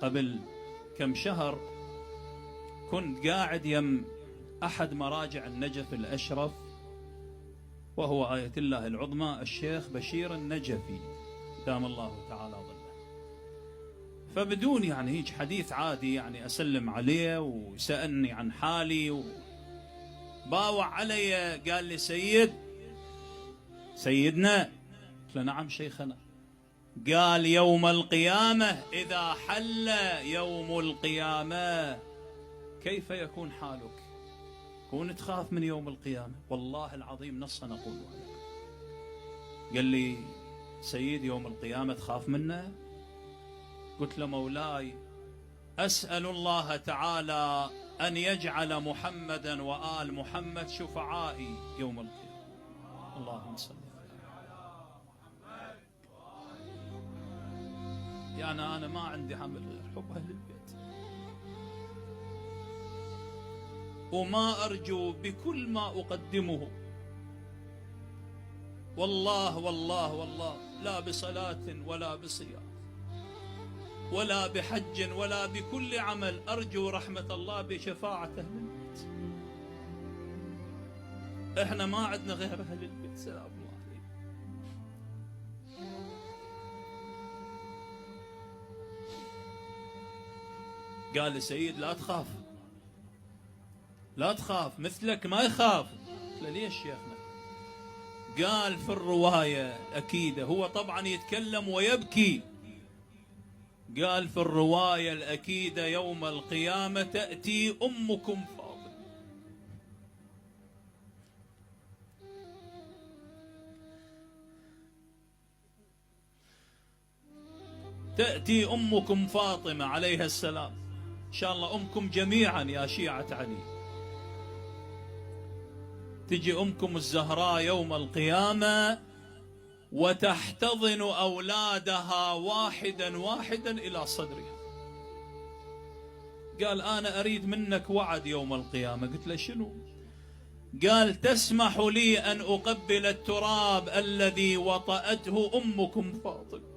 قبل كم شهر كنت قاعد يم أحد مراجع النجف الأشرف، وهو آية الله العظمى الشيخ بشير النجفي دام الله تعالى ظله. فبدون يعني هيك حديث عادي يعني أسلم عليه وسألني عن حالي باوع علي، قال لي سيدنا. قلت له نعم شيخنا. قال يوم القيامة إذا حل يوم القيامة كيف يكون حالك؟ كون تخاف من يوم القيامة، والله العظيم نصا نقول لك. قال لي سيد يوم القيامة تخاف منه؟ قلت له مولاي أسأل الله تعالى أن يجعل محمدا وآل محمد شفعائي يوم القيامة. اللهم صل يعني أنا ما عندي حمل غير حب أهل البيت، وما أرجو بكل ما أقدمه والله والله والله لا بصلاة ولا بصيام ولا بحج ولا بكل عمل أرجو رحمة الله بشفاعة أهل البيت. إحنا ما عندنا غير أهل البيت سلام الله عليهم. قال لي سيد لا تخاف لا تخاف، مثلك ما يخاف. قلت له ليش شيخنا؟ قال في الرواية أكيدة، هو طبعا يتكلم ويبكي، قال في الرواية الأكيدة يوم القيامة تأتي أمكم فاطمة. تأتي أمكم فاطمة عليها السلام، إن شاء الله أمكم جميعا يا شيعة علي. تجي أمكم الزهراء يوم القيامة وتحتضن أولادها واحدا واحدا إلى صدرها. قال أنا أريد منك وعد يوم القيامة. قلت له شنو؟ قال تسمح لي أن أقبل التراب الذي وطأته أمكم فاطمة.